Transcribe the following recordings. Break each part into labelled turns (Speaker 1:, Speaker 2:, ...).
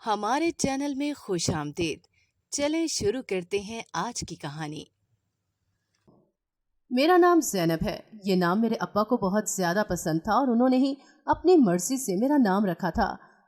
Speaker 1: हमारे चैनल में खुश आमदीद। चलें शुरू करते हैं आज की कहानी।
Speaker 2: मेरा नाम ज़ैनब है। ये नाम मेरे अब्बा को बहुत ज़्यादा पसंद था और उन्होंने ही अपनी मर्जी से मेरा नाम रखा था।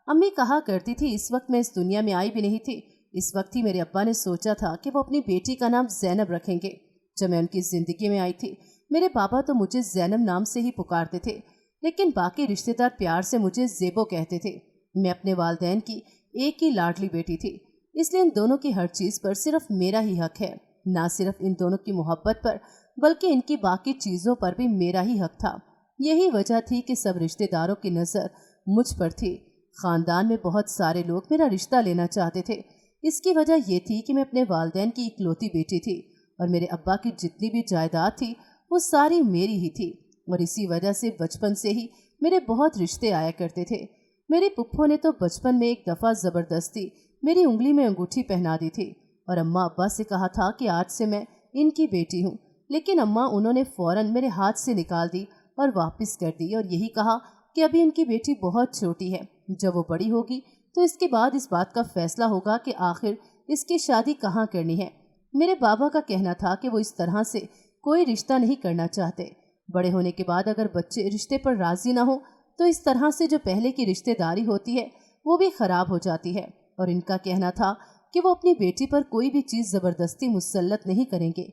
Speaker 2: अम्मी कहा करती थी इस वक्त मैं इस दुनिया में आई भी नहीं थी। इस वक्त ही मेरे अब्बा ने सोचा था कि वो अपनी बेटी का नाम ज़ैनब रखेंगे। जब मैं उनकी ज़िंदगी में आई थी मेरे पापा तो मुझे ज़ैनब नाम से ही पुकारते थे, लेकिन बाकी रिश्तेदार प्यार से मुझे ज़ेबो कहते थे। मैं अपने वालिदैन की एक ही लाडली बेटी थी, इसलिए इन दोनों की हर चीज़ पर सिर्फ मेरा ही हक है। ना सिर्फ इन दोनों की मोहब्बत पर बल्कि इनकी बाकी चीज़ों पर भी मेरा ही हक था। यही वजह थी कि सब रिश्तेदारों की नज़र मुझ पर थी। ख़ानदान में बहुत सारे लोग मेरा रिश्ता लेना चाहते थे। इसकी वजह ये थी कि मैं अपने वालिदैन की इकलौती बेटी थी और मेरे अब्बा की जितनी भी जायदाद थी वो सारी मेरी ही थी। और इसी वजह से बचपन से ही मेरे बहुत रिश्ते आया करते थे। मेरी पुप्पो ने तो बचपन में एक दफ़ा ज़बरदस्ती मेरी उंगली में अंगूठी पहना दी थी और अम्मा अब्बा से कहा था कि आज से मैं इनकी बेटी हूँ, लेकिन अम्मा उन्होंने फ़ौरन मेरे हाथ से निकाल दी और वापस कर दी और यही कहा कि अभी इनकी बेटी बहुत छोटी है, जब वो बड़ी होगी तो इसके बाद इस बात का फैसला होगा कि आखिर इसकी शादी कहाँ करनी है। मेरे बाबा का कहना था कि वो इस तरह से कोई रिश्ता नहीं करना चाहते। बड़े होने के बाद अगर बच्चे रिश्ते पर राज़ी ना हो तो इस तरह से जो पहले की रिश्तेदारी होती है वो भी ख़राब हो जाती है। और इनका कहना था कि वो अपनी बेटी पर कोई भी चीज़ ज़बरदस्ती मुसल्लत नहीं करेंगे,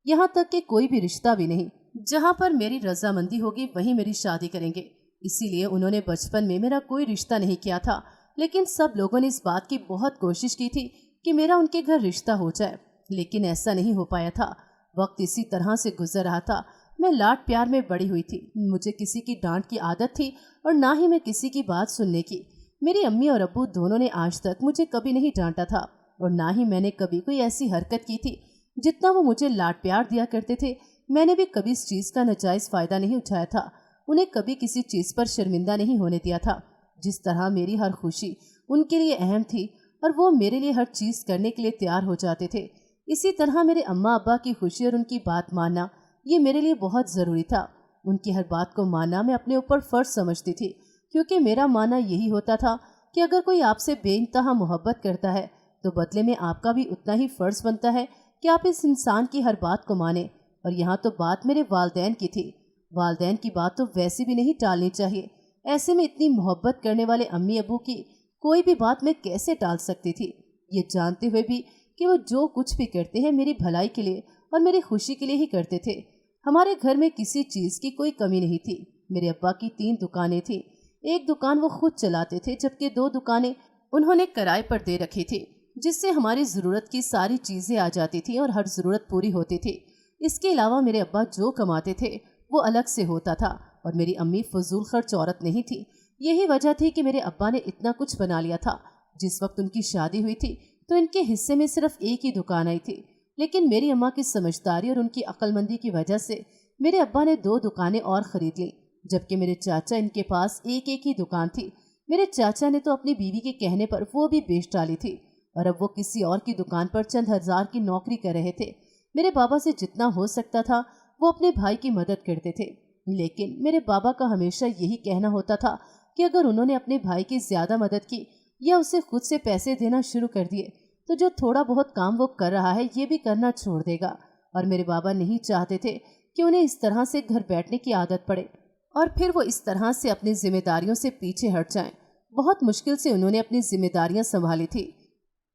Speaker 2: यहाँ तक कि कोई भी रिश्ता भी नहीं। जहाँ पर मेरी रजामंदी होगी वहीं मेरी शादी करेंगे। इसीलिए उन्होंने बचपन में मेरा कोई रिश्ता नहीं किया था, लेकिन सब लोगों ने इस बात की बहुत कोशिश की थी कि मेरा उनके घर रिश्ता हो जाए, लेकिन ऐसा नहीं हो पाया था। वक्त इसी तरह से गुजर रहा था। मैं लाड प्यार में बड़ी हुई थी। मुझे किसी की डांट की आदत थी और ना ही मैं किसी की बात सुनने की। मेरी अम्मी और अब्बू दोनों ने आज तक मुझे कभी नहीं डांटा था और ना ही मैंने कभी कोई ऐसी हरकत की थी। जितना वो मुझे लाड प्यार दिया करते थे मैंने भी कभी इस चीज़ का नाजायज़ फ़ायदा नहीं उठाया था। उन्हें कभी किसी चीज़ पर शर्मिंदा नहीं होने दिया था। जिस तरह मेरी हर खुशी उनके लिए अहम थी और वो मेरे लिए हर चीज़ करने के लिए तैयार हो जाते थे, इसी तरह मेरे अम्मा अब्बा की खुशी और उनकी बात मानना ये मेरे लिए बहुत ज़रूरी था। उनकी हर बात को मानना मैं अपने ऊपर फ़र्ज समझती थी, क्योंकि मेरा मानना यही होता था कि अगर कोई आपसे बेइंतहा मोहब्बत करता है तो बदले में आपका भी उतना ही फ़र्ज़ बनता है कि आप इस इंसान की हर बात को मानें। और यहाँ तो बात मेरे वालिदैन की थी। वालिदैन की बात तो वैसे भी नहीं टालनी चाहिए। ऐसे में इतनी मोहब्बत करने वाले अम्मी अबू की कोई भी बात मैं कैसे टाल सकती थी, ये जानते हुए भी कि वो जो कुछ भी करते हैं मेरी भलाई के लिए और मेरी खुशी के लिए ही करते थे। हमारे घर में किसी चीज़ की कोई कमी नहीं थी। मेरे अब्बा की 3 दुकानें थीं। एक दुकान वो खुद चलाते थे, जबकि 2 दुकानें उन्होंने किराए पर दे रखी थी, जिससे हमारी ज़रूरत की सारी चीज़ें आ जाती थी और हर ज़रूरत पूरी होती थी। इसके अलावा मेरे अब्बा जो कमाते थे वो अलग से होता था और मेरी अम्मी फजूल खर्च औरत नहीं थी। यही वजह थी कि मेरे अब्बा ने इतना कुछ बना लिया था। जिस वक्त उनकी शादी हुई थी तो इनके हिस्से में सिर्फ एक ही दुकान आई थी, लेकिन मेरी अम्मा की समझदारी और उनकी अक्लमंदी की वजह से मेरे अब्बा ने 2 दुकानें और ख़रीद लीं, जबकि मेरे चाचा इनके पास एक एक ही दुकान थी। मेरे चाचा ने तो अपनी बीवी के कहने पर वो भी बेच डाली थी और अब वो किसी और की दुकान पर चंद हज़ार की नौकरी कर रहे थे। मेरे बाबा से जितना हो सकता था वो अपने भाई की मदद करते थे, लेकिन मेरे बाबा का हमेशा यही कहना होता था कि अगर उन्होंने अपने भाई की ज़्यादा मदद की या उसे खुद से पैसे देना शुरू कर दिए तो जो थोड़ा बहुत काम वो कर रहा है ये भी करना छोड़ देगा। और मेरे बाबा नहीं चाहते थे कि उन्हें इस तरह से घर बैठने की आदत पड़े और फिर वो इस तरह से अपनी जिम्मेदारियों से पीछे हट जाएं। बहुत मुश्किल से उन्होंने अपनी जिम्मेदारियां संभाली थी।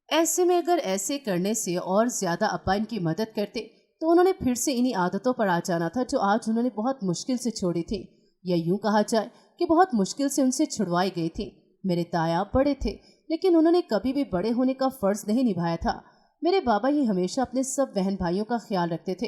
Speaker 2: ऐसे में अगर ऐसे करने से और ज़्यादा अब्बा इनकी मदद करते तो उन्होंने फिर से इन्हीं आदतों पर आ जाना था जो आज उन्होंने बहुत मुश्किल से छोड़ी थी, या यूँ कहा जाए कि बहुत मुश्किल से उनसे छुड़वाई गई थी। मेरे ताया बड़े थे, लेकिन उन्होंने कभी भी बड़े होने का फ़र्ज़ नहीं निभाया था। मेरे बाबा ही हमेशा अपने सब बहन भाइयों का ख्याल रखते थे,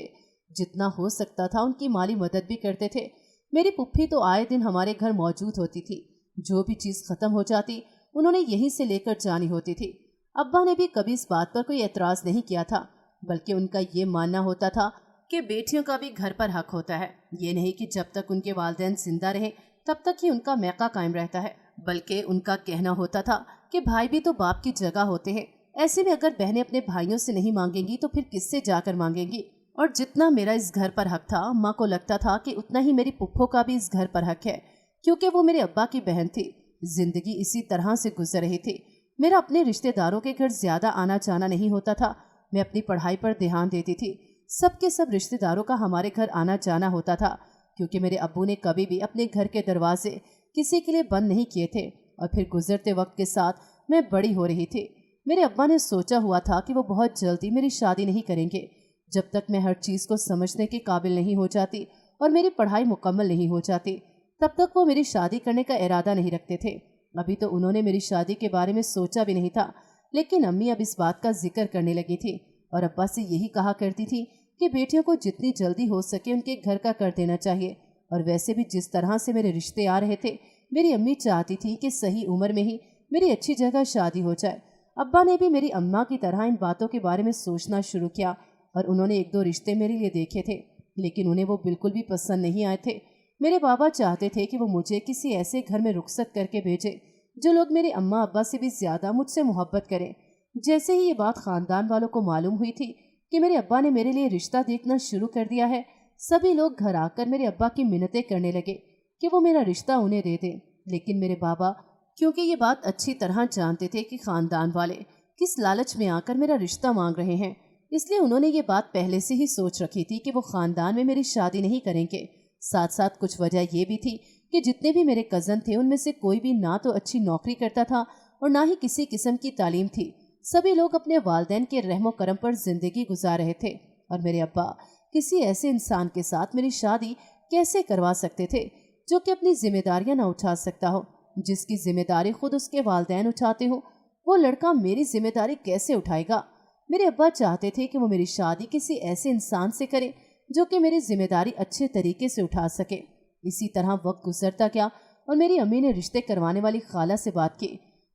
Speaker 2: जितना हो सकता था उनकी माली मदद भी करते थे। मेरी पुप्पी तो आए दिन हमारे घर मौजूद होती थी। जो भी चीज़ ख़त्म हो जाती उन्होंने यहीं से लेकर जानी होती थी। अब्बा ने भी कभी इस बात पर कोई एतराज़ नहीं किया था, बल्कि उनका ये मानना होता था कि बेटियों का भी घर पर हक होता है। ये नहीं कि जब तक उनके वालिदैन जिंदा रहे तब तक ही उनका मैका कायम रहता है, बल्कि उनका कहना होता था कि भाई भी तो बाप की जगह होते हैं। ऐसे में अगर बहनें अपने भाइयों से नहीं मांगेंगी तो फिर किससे जाकर मांगेंगी। और जितना मेरा इस घर पर हक था, अम्मा को लगता था कि उतना ही मेरी पुप्पो का भी इस घर पर हक है, क्योंकि वो मेरे अब्बा की बहन थी। जिंदगी इसी तरह से गुजर रही थी। मेरा अपने रिश्तेदारों के घर ज्यादा आना जाना नहीं होता था। मैं अपनी पढ़ाई पर ध्यान देती थी। सब के सब रिश्तेदारों का हमारे घर आना जाना होता था, क्योंकि मेरे अब्बू ने कभी भी अपने घर के दरवाजे किसी के लिए बंद नहीं किए थे। और फिर गुजरते वक्त के साथ मैं बड़ी हो रही थी। मेरे अब्बा ने सोचा हुआ था कि वो बहुत जल्दी मेरी शादी नहीं करेंगे। जब तक मैं हर चीज़ को समझने के काबिल नहीं हो जाती और मेरी पढ़ाई मुकम्मल नहीं हो जाती, तब तक वो मेरी शादी करने का इरादा नहीं रखते थे। अभी तो उन्होंने मेरी शादी के बारे में सोचा भी नहीं था, लेकिन अम्मी अब इस बात का जिक्र करने लगी थी और अब्बा से यही कहा करती थी कि बेटियों को जितनी जल्दी हो सके उनके घर का कर देना चाहिए। और वैसे भी जिस तरह से मेरे रिश्ते आ रहे थे, मेरी अम्मी चाहती थी कि सही उम्र में ही मेरी अच्छी जगह शादी हो जाए। अब्बा ने भी मेरी अम्मा की तरह इन बातों के बारे में सोचना शुरू किया और उन्होंने एक दो रिश्ते मेरे लिए देखे थे, लेकिन उन्हें वो बिल्कुल भी पसंद नहीं आए थे। मेरे बाबा चाहते थे कि वो मुझे किसी ऐसे घर में रुखसत करके भेजे जो लोग मेरे अम्मा अब्बा से भी ज़्यादा मुझसे मोहब्बत करें। जैसे ही ये बात ख़ानदान वालों को मालूम हुई थी कि मेरे अब्बा ने मेरे लिए रिश्ता देखना शुरू कर दिया है, सभी लोग घर आकर मेरे अब्बा की मिन्नतें करने लगे कि वो मेरा रिश्ता उन्हें दे दें। लेकिन मेरे बाबा, क्योंकि ये बात अच्छी तरह जानते थे कि ख़ानदान वाले किस लालच में आकर मेरा रिश्ता मांग रहे हैं, इसलिए उन्होंने ये बात पहले से ही सोच रखी थी कि वो ख़ानदान में मेरी शादी नहीं करेंगे। साथ साथ कुछ वजह ये भी थी कि जितने भी मेरे कज़न थे उनमें से कोई भी ना तो अच्छी नौकरी करता था और ना ही किसी किस्म की तालीम थी। सभी लोग अपने वालिदैन के रहमो करम पर ज़िंदगी गुजार रहे थे और मेरे अब्बा किसी ऐसे इंसान के साथ मेरी शादी कैसे करवा सकते थे जो कि अपनी जिम्मेदारियां ना उठा सकता हो, जिसकी जिम्मेदारी खुद उसके वालिदैन उठाते हो। वो लड़का मेरी जिम्मेदारी कैसे उठाएगा? मेरे अब्बा चाहते थे कि वो मेरी शादी किसी ऐसे इंसान से करे जो कि मेरी जिम्मेदारी अच्छे तरीके से उठा सके। इसी तरह वक्त गुजरता गया और मेरी अम्मी ने रिश्ते करवाने वाली खाला से बात की।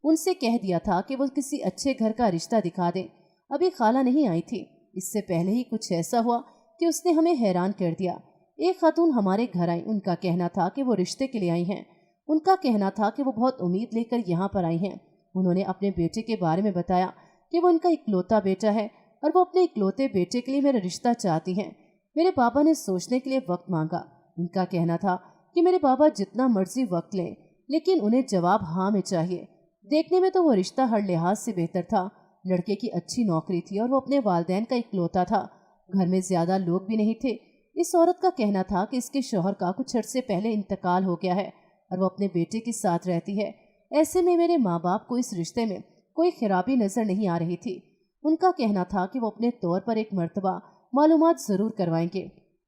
Speaker 2: उनसे कह दिया था कि वो किसी अच्छे घर का रिश्ता दिखा दें। अभी खाला नहीं आई थी, इससे पहले ही कुछ ऐसा हुआ कि उसने हमें हैरान कर दिया। एक खातून हमारे घर आई। उनका कहना था कि वो रिश्ते के लिए आई हैं। उनका कहना था कि वो बहुत उम्मीद लेकर यहाँ पर आई हैं। उन्होंने अपने बेटे के बारे में बताया कि वो उनका इकलौता बेटा है और वो अपने इकलौते बेटे के लिए मेरा रिश्ता चाहती हैं। मेरे बाबा ने सोचने के लिए वक्त मांगा। उनका कहना था कि मेरे बाबा जितना मर्जी वक्त लें, लेकिन उन्हें जवाब हाँ में चाहिए। देखने में तो वो रिश्ता हर लिहाज से बेहतर था। लड़के की अच्छी नौकरी थी और वो अपने वालिदैन का इकलौता था। घर में ज़्यादा लोग भी नहीं थे। इस औरत का कहना था कि इसके शौहर का कुछ अर्से पहले इंतकाल हो गया है और वो अपने बेटे के साथ रहती है। ऐसे में मेरे माँ बाप को इस रिश्ते में कोई खराबी नज़र नहीं आ रही थी। उनका कहना था कि वो अपने तौर पर एक मर्तबा मालूमात ज़रूर करवाएंगे।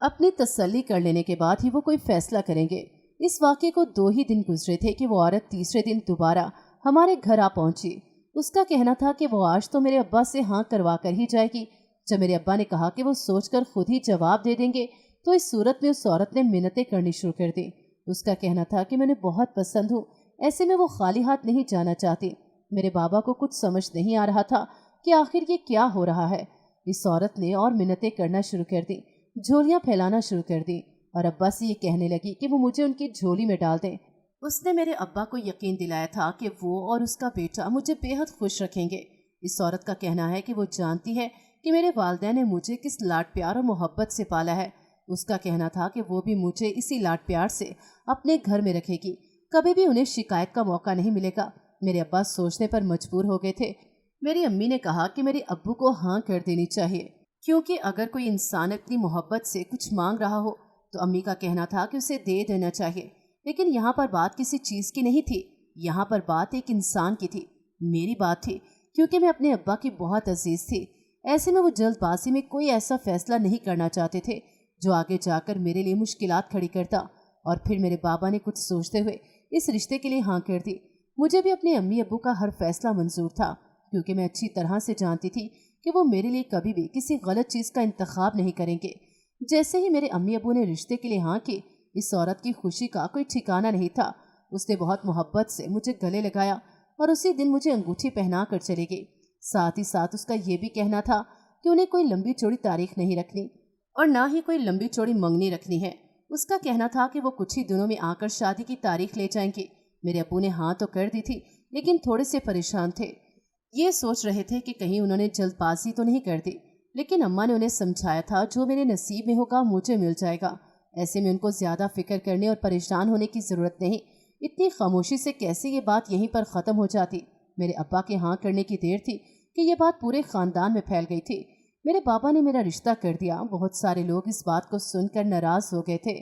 Speaker 2: अपनी तसल्ली कर लेने के बाद ही वो कोई फैसला करेंगे। इस वाक़े को 2 ही दिन गुजरे थे कि वो औरत तीसरे दिन दोबारा हमारे घर आ पहुंची। उसका कहना था कि वो आज तो मेरे अब्बा से हाँ करवा कर ही जाएगी। जब मेरे अब्बा ने कहा कि वो सोचकर खुद ही जवाब दे देंगे, तो इस सूरत में उस औरत ने मिन्नतें करनी शुरू कर दी। उसका कहना था कि मैंने बहुत पसंद हूँ, ऐसे में वो खाली हाथ नहीं जाना चाहती। मेरे बाबा को कुछ समझ नहीं आ रहा था कि आखिर ये क्या हो रहा है। इस औरत ने और मिन्नतें करना शुरू कर दी, झोलियाँ फैलाना शुरू कर दी और अब्बा से ये कहने लगी कि वो मुझे उनकी झोली में डाल दें। उसने मेरे अब्बा को यकीन दिलाया था कि वो और उसका बेटा मुझे बेहद खुश रखेंगे। इस औरत का कहना है कि वो जानती है कि मेरे वालिदैन ने मुझे किस लाड प्यार और मोहब्बत से पाला है। उसका कहना था कि वो भी मुझे इसी लाड प्यार से अपने घर में रखेगी, कभी भी उन्हें शिकायत का मौका नहीं मिलेगा। मेरे अब्बा सोचने पर मजबूर हो गए थे। मेरी अम्मी ने कहा कि मेरे अब्बू को हाँ कर देनी चाहिए, क्योंकि अगर कोई इंसान अपनी मोहब्बत से कुछ मांग रहा हो तो अम्मी का कहना था कि उसे दे देना चाहिए। लेकिन यहाँ पर बात किसी चीज़ की नहीं थी, यहाँ पर बात एक इंसान की थी, मेरी बात थी, क्योंकि मैं अपने अब्बा की बहुत अजीज़ थी। ऐसे में वो जल्दबाजी में कोई ऐसा फैसला नहीं करना चाहते थे जो आगे जाकर मेरे लिए मुश्किलात खड़ी करता। और फिर मेरे बाबा ने कुछ सोचते हुए इस रिश्ते के लिए हाँ कर दी। मुझे भी अपने अम्मी अब्बू का हर फैसला मंजूर था, क्योंकि मैं अच्छी तरह से जानती थी कि वो मेरे लिए कभी भी किसी गलत चीज़ का इंतखाब नहीं करेंगे। जैसे ही मेरे अम्मी अब्बू ने रिश्ते के लिए हाँ की, इस औरत की खुशी का कोई ठिकाना नहीं था। उसने बहुत मोहब्बत से मुझे गले लगाया और उसी दिन मुझे अंगूठी पहना कर चली गई। साथ ही साथ उसका ये भी कहना था कि उन्हें कोई लंबी चौड़ी तारीख नहीं रखनी और ना ही कोई लंबी चौड़ी मंगनी रखनी है। उसका कहना था कि वो कुछ ही दिनों में आकर शादी की तारीख ले जाएंगे। मेरे अब्बू ने हाँ तो कर दी थी, लेकिन थोड़े से परेशान थे। ये सोच रहे थे कि कहीं उन्होंने जल्दबाजी तो नहीं कर दी। लेकिन अम्मा ने उन्हें समझाया था जो मेरे नसीब में होगा मुझे मिल जाएगा। ऐसे में उनको ज़्यादा फिक्र करने और परेशान होने की ज़रूरत नहीं। इतनी खामोशी से कैसे ये बात यहीं पर ख़त्म हो जाती, मेरे अब्बा के हाँ करने की देर थी कि ये बात पूरे खानदान में फैल गई थी। मेरे पापा ने मेरा रिश्ता कर दिया। बहुत सारे लोग इस बात को सुनकर नाराज हो गए थे।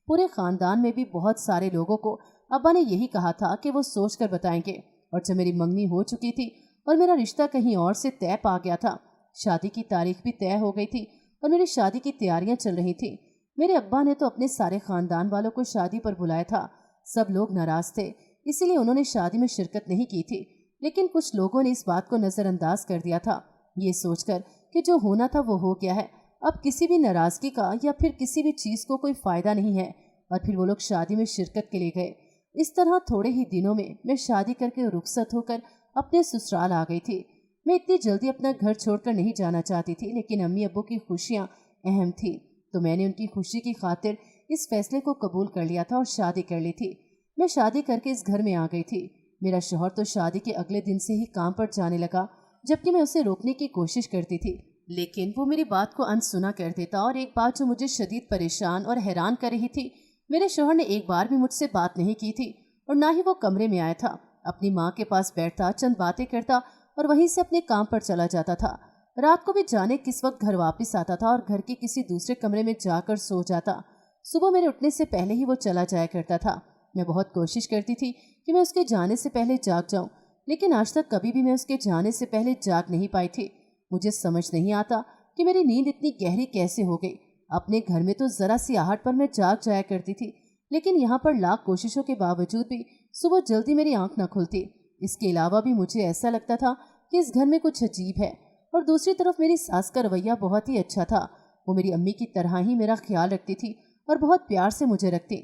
Speaker 2: पूरे खानदान में भी बहुत सारे लोगों को अब्बा ने यही कहा था कि वो सोच कर बताएंगे। और जब मेरी मंगनी हो चुकी थी और मेरा रिश्ता कहीं और से तय पा गया था, शादी की तारीख भी तय हो गई थी और मेरी शादी की तैयारियां चल रही थी, मेरे अब्बा ने तो अपने सारे खानदान वालों को शादी पर बुलाया था। सब लोग नाराज थे, इसीलिए उन्होंने शादी में शिरकत नहीं की थी। लेकिन कुछ लोगों ने इस बात को नज़रअंदाज कर दिया था, ये सोचकर कि जो होना था वो हो गया है, अब किसी भी नाराज़गी का या फिर किसी भी चीज़ को कोई फ़ायदा नहीं है। और फिर वो लोग शादी में शिरकत के लिए गए। इस तरह थोड़े ही दिनों में मैं शादी करके रुखसत होकर अपने ससुराल आ गई थी। मैं इतनी जल्दी अपना घर छोड़कर नहीं जाना चाहती थी, लेकिन अम्मी अब्बू की खुशियाँ अहम थी, तो मैंने उनकी खुशी की खातिर इस फैसले को कबूल कर लिया था और शादी कर ली थी। मैं शादी करके इस घर में आ गई थी। मेरा शौहर तो शादी के अगले दिन से ही काम पर जाने लगा, जबकि मैं उसे रोकने की कोशिश करती थी, लेकिन वो मेरी बात को अनसुना कर देता। और एक बात जो मुझे शदीद परेशान और हैरान कर रही थी, मेरे शौहर ने एक बार भी मुझसे बात नहीं की थी और ना ही वो कमरे में आया था। अपनी माँ के पास बैठता, चंद बातें करता और वहीं से अपने काम पर चला जाता था। रात को भी जाने किस वक्त घर वापस आता था और घर के किसी दूसरे कमरे में जाकर सो जाता। सुबह मेरे उठने से पहले ही वो चला जाया करता था। मैं बहुत कोशिश करती थी कि मैं उसके जाने से पहले जाग जाऊं, लेकिन आज तक कभी भी मैं उसके जाने से पहले जाग नहीं पाई थी। मुझे समझ नहीं आता कि मेरी नींद इतनी गहरी कैसे हो गई। अपने घर में तो जरा सी आहट पर मैं जाग जाया करती थी, लेकिन यहाँ पर लाख कोशिशों के बावजूद भी सुबह जल्दी मेरी आंख न खुलती। इसके अलावा भी मुझे ऐसा लगता था कि इस घर में कुछ अजीब है। और दूसरी तरफ मेरी सास का रवैया बहुत ही अच्छा था। वो मेरी अम्मी की तरह ही मेरा ख्याल रखती थी और बहुत प्यार से मुझे रखती।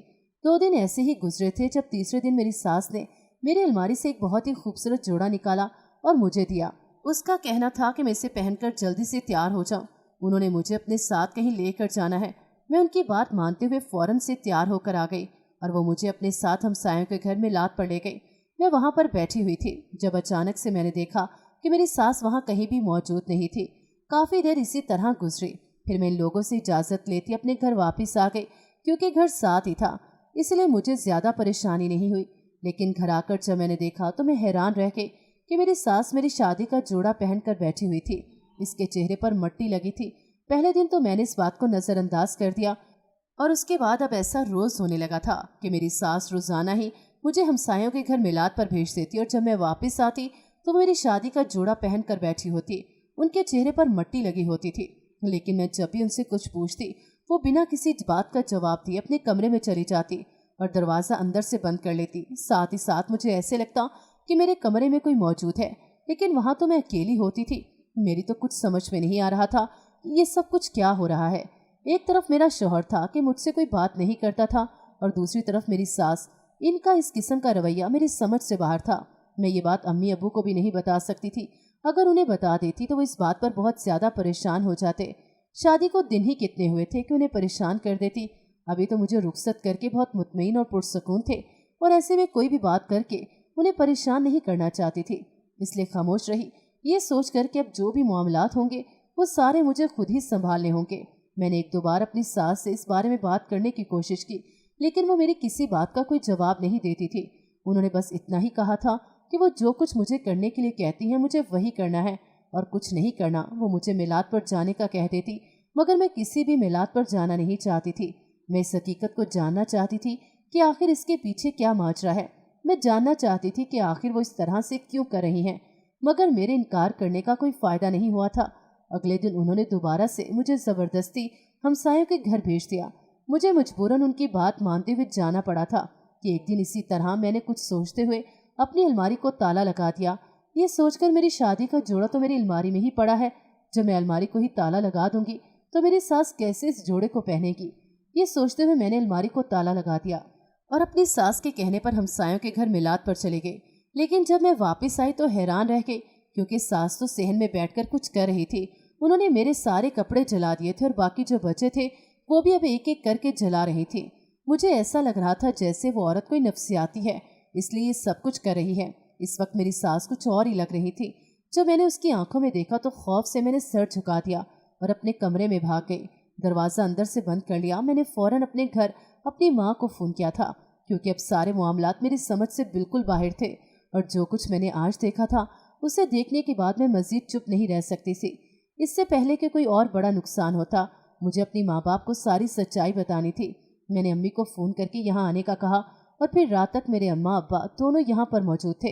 Speaker 2: 2 दिन ऐसे ही गुजरे थे जब तीसरे दिन मेरी सास ने मेरी अलमारी से एक बहुत ही खूबसूरत जोड़ा निकाला और मुझे दिया। उसका कहना था कि मैं इसे पहनकर जल्दी से तैयार हो जाऊं। उन्होंने मुझे अपने साथ कहीं लेकर जाना है। मैं उनकी बात मानते हुए फौरन से तैयार होकर आ गई और वो मुझे अपने साथ हमसायों के घर में लाद पर ले गई। मैं वहाँ पर बैठी हुई थी जब अचानक से मैंने देखा कि मेरी सास वहाँ कहीं भी मौजूद नहीं थी। काफ़ी देर इसी तरह गुजरी। फिर मैं इन लोगों से इजाज़त लेती अपने घर वापस आ गई, क्योंकि घर साथ ही था, इसलिए मुझे ज़्यादा परेशानी नहीं हुई। लेकिन घर आकर जब मैंने देखा तो मैं हैरान रह गई कि मेरी सास मेरी शादी का जोड़ा पहनकर बैठी हुई थी। इसके चेहरे पर मट्टी लगी थी। पहले दिन तो मैंने इस बात को नज़रअंदाज कर दिया और उसके बाद अब ऐसा रोज़ होने लगा था कि मेरी सास रोज़ाना ही मुझे हमसायों के घर मिलाद पर भेज देती और जब मैं वापस आती तो मेरी शादी का जोड़ा पहन कर बैठी होती। उनके चेहरे पर मट्टी लगी होती थी, लेकिन मैं जब भी उनसे कुछ पूछती वो बिना किसी बात का जवाब दिए अपने कमरे में चली जाती और दरवाज़ा अंदर से बंद कर लेती। साथ ही साथ मुझे ऐसे लगता कि मेरे कमरे में कोई मौजूद है, लेकिन वहाँ तो मैं अकेली होती थी। मेरी तो कुछ समझ में नहीं आ रहा था कि ये सब कुछ क्या हो रहा है। एक तरफ मेरा शौहर था कि मुझसे कोई बात नहीं करता था और दूसरी तरफ मेरी सास। इनका इस किस्म का रवैया मेरी समझ से बाहर था। मैं ये बात अम्मी अब्बू को भी नहीं बता सकती थी। अगर उन्हें बता देती तो वो इस बात पर बहुत ज़्यादा परेशान हो जाते। शादी को दिन ही कितने हुए थे कि उन्हें परेशान कर देती। अभी तो मुझे रुखसत करके बहुत मुतमईन और पुरसकून थे और ऐसे में कोई भी बात करके उन्हें परेशान नहीं करना चाहती थी, इसलिए खामोश रही, ये सोच कर कि अब जो भी मामलात होंगे वो सारे मुझे खुद ही संभालने होंगे। मैंने 1-2 बार अपनी सास से इस बारे में बात करने की कोशिश की, लेकिन वो मेरी किसी बात का कोई जवाब नहीं देती थी। उन्होंने बस इतना ही कहा था कि वो जो कुछ मुझे करने के लिए कहती हैं मुझे वही करना है और कुछ नहीं करना। वो मुझे मिलाद पर जाने का कह देती, मगर मैं किसी भी मिलाद पर जाना नहीं चाहती थी। मैं इस हकीकत को जानना चाहती थी कि आखिर इसके पीछे क्या माजरा है। मैं जानना चाहती थी कि आखिर वो इस तरह से क्यों कर रही हैं, मगर मेरे इनकार करने का कोई फ़ायदा नहीं हुआ था। अगले दिन उन्होंने दोबारा से मुझे ज़बरदस्ती हमसायों के घर भेज दिया। मुझे मजबूरन उनकी बात मानते हुए जाना पड़ा था कि एक दिन इसी तरह मैंने कुछ सोचते हुए अपनी अलमारी को ताला लगा दिया। ये सोचकर मेरी शादी का जोड़ा तो मेरी अलमारी में ही पड़ा है, जब मैं अलमारी को ही ताला लगा दूंगी तो मेरी सास कैसे इस जोड़े को पहनेगी। ये सोचते हुए मैंने अलमारी को ताला लगा दिया और अपनी सास के कहने पर हमसायों के घर मिलाद पर चले गए। लेकिन जब मैं वापस आई तो हैरान रह गई, क्योंकि सास तो सहन में बैठकर कुछ कर रही थी। उन्होंने मेरे सारे कपड़े जला दिए थे और बाकी जो बचे थे वो भी अब एक एक करके जला रही थी। मुझे ऐसा लग रहा था जैसे वो औरत कोई नफ्सियाती है, इसलिए ये सब कुछ कर रही है। इस वक्त मेरी सास कुछ और ही लग रही थी। जब मैंने उसकी आंखों में देखा तो खौफ से मैंने सर झुका दिया और अपने कमरे में भाग गई। दरवाज़ा अंदर से बंद कर लिया। मैंने फ़ौरन अपने घर अपनी माँ को फ़ोन किया था, क्योंकि अब सारे मामलात मेरी समझ से बिल्कुल बाहर थे और जो कुछ मैंने आज देखा था उसे देखने के बाद मैं मजीद चुप नहीं रह सकती थी। इससे पहले कि कोई और बड़ा नुकसान होता, मुझे अपनी माँ बाप को सारी सच्चाई बतानी थी। मैंने अम्मी को फ़ोन करके यहाँ आने का कहा और फिर रात तक मेरे अम्मा अब्बा दोनों यहाँ पर मौजूद थे।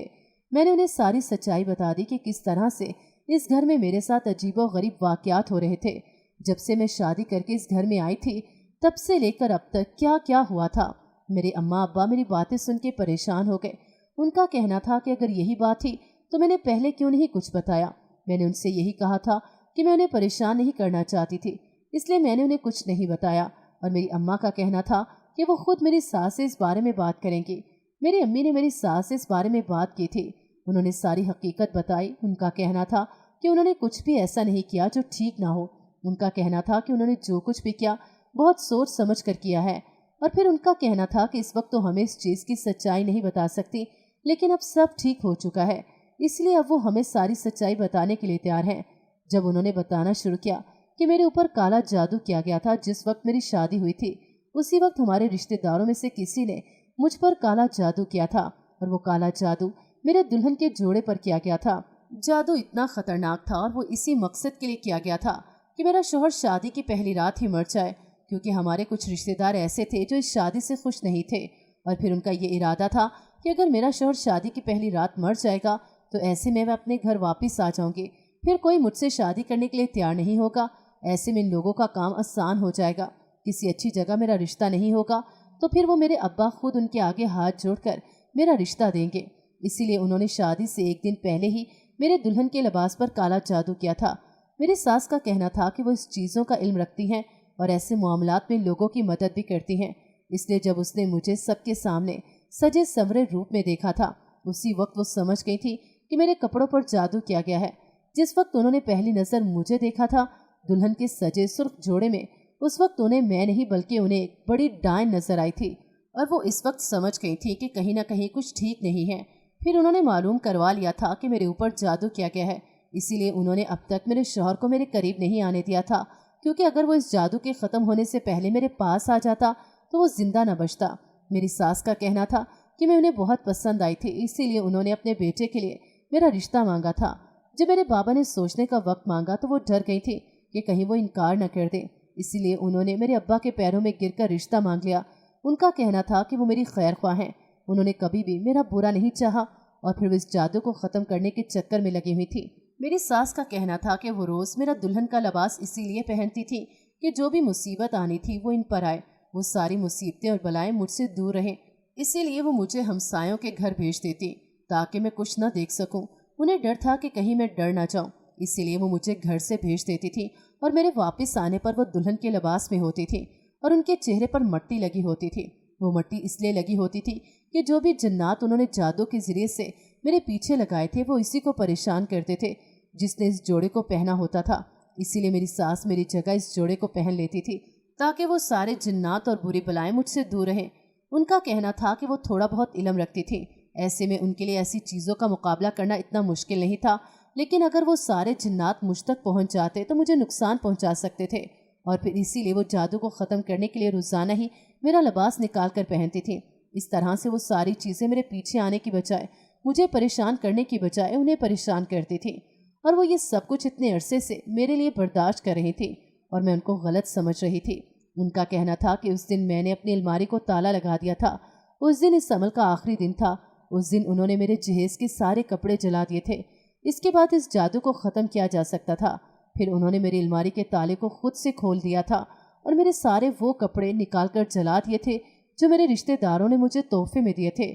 Speaker 2: मैंने उन्हें सारी सच्चाई बता दी कि किस तरह से इस घर में मेरे साथ अजीबो गरीब वाक़यात हो रहे थे। जब से मैं शादी करके इस घर में आई थी तब से लेकर अब तक क्या क्या हुआ था। मेरे अम्मा अब्बा मेरी बातें सुन के परेशान हो गए। उनका कहना था कि अगर यही बात थी तो मैंने पहले क्यों नहीं कुछ बताया। मैंने उनसे यही कहा था कि मैं उन्हें परेशान नहीं करना चाहती थी, इसलिए मैंने उन्हें कुछ नहीं बताया। और मेरी अम्मा का कहना था कि वो खुद मेरी सास से इस बारे में बात करेंगी। मेरी अम्मी ने मेरी सास से इस बारे में बात की थी। उन्होंने सारी हकीकत बताई। उनका कहना था कि उन्होंने कुछ भी ऐसा नहीं किया जो ठीक ना हो। उनका कहना था कि उन्होंने जो कुछ भी किया बहुत सोच समझ कर किया है। और फिर उनका कहना था कि इस वक्त तो हमें इस चीज़ की सच्चाई नहीं बता सकती, लेकिन अब सब ठीक हो चुका है, इसलिए अब वो हमें सारी सच्चाई बताने के लिए तैयार हैं। जब उन्होंने बताना शुरू किया कि मेरे ऊपर काला जादू किया गया था जिस वक्त मेरी शादी हुई थी, उसी वक्त हमारे रिश्तेदारों में से किसी ने मुझ पर काला जादू किया था और वो काला जादू मेरे दुल्हन के जोड़े पर किया गया था। जादू इतना खतरनाक था और वो इसी मकसद के लिए किया गया था कि मेरा शौहर शादी की पहली रात ही मर जाए, क्योंकि हमारे कुछ रिश्तेदार ऐसे थे जो इस शादी से खुश नहीं थे। और फिर उनका ये इरादा था कि अगर मेरा शौहर शादी की पहली रात मर जाएगा तो ऐसे में मैं अपने घर वापस आ जाऊंगी, फिर कोई मुझसे शादी करने के लिए तैयार नहीं होगा। ऐसे में इन लोगों का काम आसान हो जाएगा, किसी अच्छी जगह मेरा रिश्ता नहीं होगा तो फिर वो मेरे अब्बा खुद उनके आगे हाथ जोड़कर मेरा रिश्ता देंगे। इसीलिए उन्होंने शादी से एक दिन पहले ही मेरे दुल्हन के लिबास पर काला जादू किया था। मेरी सास का कहना था कि वो इस चीज़ों का इल्म रखती हैं और ऐसे मामलात में लोगों की मदद भी करती हैं। इसलिए जब उसने मुझे सबके सामने सजे संवरे रूप में देखा था, उसी वक्त वो समझ गई थी कि मेरे कपड़ों पर जादू किया गया है। जिस वक्त उन्होंने पहली नज़र मुझे देखा था दुल्हन के सजे सुर्ख जोड़े में, उस वक्त उन्हें मैं नहीं बल्कि उन्हें एक बड़ी डायन नजर आई थी और वो इस वक्त समझ गई थी कि कहीं ना कहीं कुछ ठीक नहीं है। फिर उन्होंने मालूम करवा लिया था कि मेरे ऊपर जादू किया गया है, इसीलिए उन्होंने अब तक मेरे शौहर को मेरे करीब नहीं आने दिया था, क्योंकि अगर वो इस जादू के ख़त्म होने से पहले मेरे पास आ जाता तो वो जिंदा न बचता। मेरी सास का कहना था कि मैं उन्हें बहुत पसंद आई थी, इसीलिए उन्होंने अपने बेटे के लिए मेरा रिश्ता मांगा था। जब मेरे बाबा ने सोचने का वक्त मांगा तो वो डर गई थी कि कहीं वो इनकार न कर दे, इसीलिए उन्होंने मेरे अब्बा के पैरों में गिरकर रिश्ता मांग लिया। उनका कहना था कि वो मेरी खैर ख्वाह हैं, उन्होंने कभी भी मेरा बुरा नहीं चाहा और फिर वो इस जादू को ख़त्म करने के चक्कर में लगी हुई थी। मेरी सास का कहना था कि वो रोज़ मेरा दुल्हन का लिबास इसीलिए पहनती थी कि जो भी मुसीबत आनी थी वो इन पर आए, वो सारी मुसीबतें और बलाएं मुझसे दूर रहें। इसीलिए वो मुझे हमसायों के घर भेज देती ताकि मैं कुछ न देख सकूं। उन्हें डर था कि कहीं मैं डर ना जाऊं, इसीलिए वो मुझे घर से भेज देती थी और मेरे वापस आने पर वो दुल्हन के लिबास में होती थी और उनके चेहरे पर मट्टी लगी होती थी। वो मट्टी इसलिए लगी होती थी कि जो भी जन्नात उन्होंने जादू के ज़रिए से मेरे पीछे लगाए थे वो इसी को परेशान करते थे जिसने इस जोड़े को पहना होता था। इसीलिए मेरी सास मेरी जगह इस जोड़े को पहन लेती थी ताकि वो सारे जन्नात और बुरी बलाएं मुझसे दूर रहें। उनका कहना था कि वो थोड़ा बहुत इल्म रखती थी, ऐसे में उनके लिए ऐसी चीज़ों का मुकाबला करना इतना मुश्किल नहीं था, लेकिन अगर वो सारे जिन्नात मुझ तक पहुँच जाते तो मुझे नुकसान पहुँचा सकते थे। और फिर इसीलिए वो जादू को ख़त्म करने के लिए रोज़ाना ही मेरा लिबास निकाल कर पहनती थी। इस तरह से वो सारी चीज़ें मेरे पीछे आने की बजाय, मुझे परेशान करने की बजाय उन्हें परेशान करती थी और वो ये सब कुछ इतने अरसे से मेरे लिए बर्दाश्त कर रही थी और मैं उनको गलत समझ रही थी। उनका कहना था कि उस दिन मैंने अपनी अलमारी को ताला लगा दिया था। उस दिन इस अमल का आखिरी दिन था। उस दिन उन्होंने मेरे जहेज़ के सारे कपड़े जला दिए थे। इसके बाद इस जादू को ख़त्म किया जा सकता था। फिर उन्होंने मेरी अलमारी के ताले को खुद से खोल दिया था और मेरे सारे वो कपड़े निकाल कर जला दिए थे जो मेरे रिश्तेदारों ने मुझे तोहफे में दिए थे,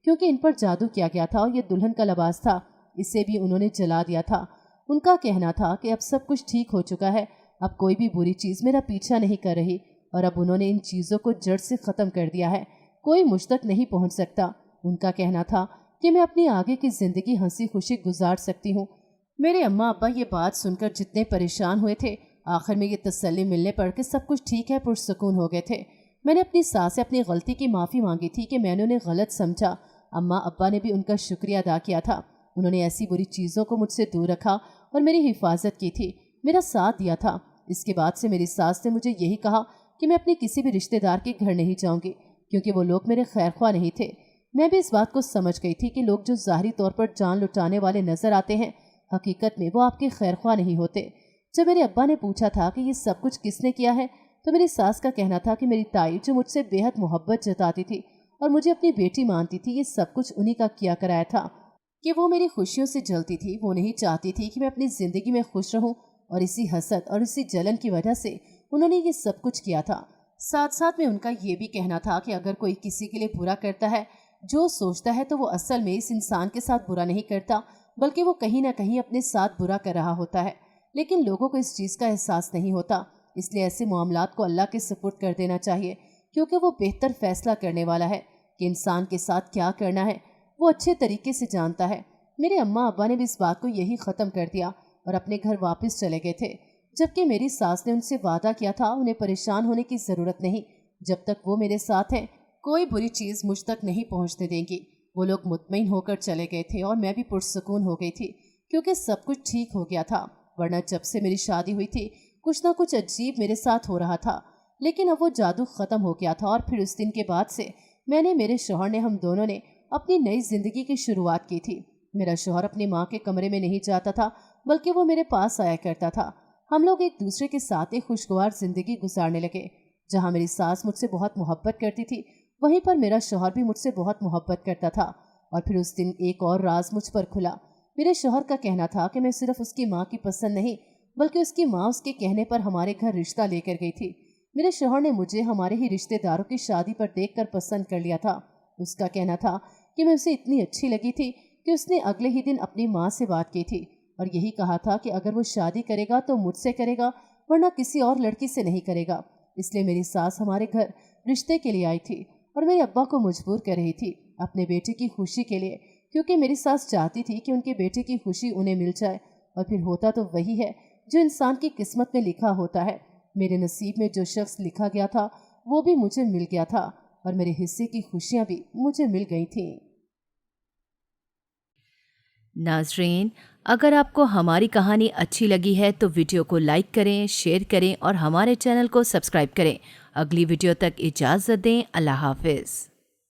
Speaker 2: क्योंकि इन पर जादू किया गया था और ये दुल्हन का लिबास था, इसे भी उन्होंने जला दिया था। उनका कहना था कि अब सब कुछ ठीक हो चुका है, अब कोई भी बुरी चीज़ मेरा पीछा नहीं कर रही और अब उन्होंने इन चीज़ों को जड़ से ख़त्म कर दिया है, कोई मुझ तक नहीं पहुँच सकता। उनका कहना था कि मैं अपनी आगे की ज़िंदगी हंसी खुशी गुजार सकती हूँ। मेरे अम्मा अब्बा ये बात सुनकर जितने परेशान हुए थे, आखिर में ये तसल्ली मिलने पर कि सब कुछ ठीक है, पुरसकून हो गए थे। मैंने अपनी सास से अपनी गलती की माफ़ी मांगी थी कि मैंने उन्हें गलत समझा। अम्मा अब्बा ने भी उनका शुक्रिया अदा किया था। उन्होंने ऐसी बुरी चीज़ों को मुझसे दूर रखा और मेरी हिफाजत की थी, मेरा साथ दिया था। इसके बाद से मेरी सास ने मुझे यही कहा कि मैं अपने किसी भी रिश्तेदार के घर नहीं जाऊँगी, क्योंकि वो लोग मेरे खैर ख्वाह नहीं थे। मैं भी इस बात को समझ गई थी कि लोग जो ज़ाहिरी तौर पर जान लुटाने वाले नजर आते हैं, हकीकत में वो आपके खैरख्वाह नहीं होते। जब मेरे अब्बा ने पूछा था कि ये सब कुछ किसने किया है, तो मेरी सास का कहना था कि मेरी ताई, जो मुझसे बेहद मोहब्बत जताती थी और मुझे अपनी बेटी मानती थी, ये सब कुछ उन्हीं का किया कराया था। कि वो मेरी खुशियों से जलती थी, वो नहीं चाहती थी कि मैं अपनी ज़िंदगी में खुश रहूं, और इसी हसद और इसी जलन की वजह से उन्होंने ये सब कुछ किया था। साथ साथ में उनका ये भी कहना था कि अगर कोई किसी के लिए बुरा करता है, जो सोचता है, तो वो असल में इस इंसान के साथ बुरा नहीं करता, बल्कि वो कहीं ना कहीं अपने साथ बुरा कर रहा होता है। लेकिन लोगों को इस चीज़ का एहसास नहीं होता, इसलिए ऐसे मामलात को अल्लाह के सुपुर्द कर देना चाहिए, क्योंकि वो बेहतर फैसला करने वाला है कि इंसान के साथ क्या करना है, वो अच्छे तरीके से जानता है। मेरे अम्मा अब्बा ने भी इस बात को यही ख़त्म कर दिया और अपने घर वापस चले गए थे, जबकि मेरी सास ने उनसे वादा किया था उन्हें परेशान होने की ज़रूरत नहीं, जब तक वो मेरे साथ हैं कोई बुरी चीज़ मुझ तक नहीं पहुंचने देंगी। वो लोग मुतमईन होकर चले गए थे और मैं भी पुरसुकून हो गई थी, क्योंकि सब कुछ ठीक हो गया था। वरना जब से मेरी शादी हुई थी, कुछ ना कुछ अजीब मेरे साथ हो रहा था। लेकिन अब वो जादू ख़त्म हो गया था और फिर उस दिन के बाद से मैंने, मेरे शौहर ने, हम दोनों ने अपनी नई ज़िंदगी की शुरुआत की थी। मेरा शौहर अपनी माँ के कमरे में नहीं जाता था, बल्कि वो मेरे पास आया करता था। हम लोग एक दूसरे के साथ एक खुशगवार ज़िंदगी गुजारने लगे। जहाँ मेरी सास मुझसे बहुत मोहब्बत करती थी, वहीं पर मेरा शौहर भी मुझसे बहुत मोहब्बत करता था। और फिर उस दिन एक और राज मुझ पर खुला। मेरे शौहर का कहना था कि मैं सिर्फ उसकी माँ की पसंद नहीं, बल्कि उसकी माँ उसके कहने पर हमारे घर रिश्ता लेकर गई थी। मेरे शौहर ने मुझे हमारे ही रिश्तेदारों की शादी पर देखकर पसंद कर लिया था। उसका कहना था कि मैं उसे इतनी अच्छी लगी थी कि उसने अगले ही दिन अपनी माँ से बात की थी और यही कहा था कि अगर वो शादी करेगा तो मुझसे करेगा, वरना किसी और लड़की से नहीं करेगा। इसलिए मेरी सास हमारे घर रिश्ते के लिए आई थी और मेरे अब्बा को मजबूर कर रही थी अपने बेटे की खुशी के लिए, क्योंकि मेरी सास चाहती थी कि उनके बेटे की खुशी उन्हें मिल जाए। और फिर होता तो वही है जो इंसान की किस्मत में लिखा होता है। मेरे नसीब में जो शख्स लिखा गया था वो भी मुझे मिल गया था और मेरे हिस्से की खुशियाँ भी मुझे मिल गई थीं।
Speaker 1: नाजरीन, अगर आपको हमारी कहानी अच्छी लगी है तो वीडियो को लाइक करें, शेयर करें और हमारे चैनल को सब्सक्राइब करें। अगली वीडियो तक इजाज़त दें। अल्लाह हाफिज़।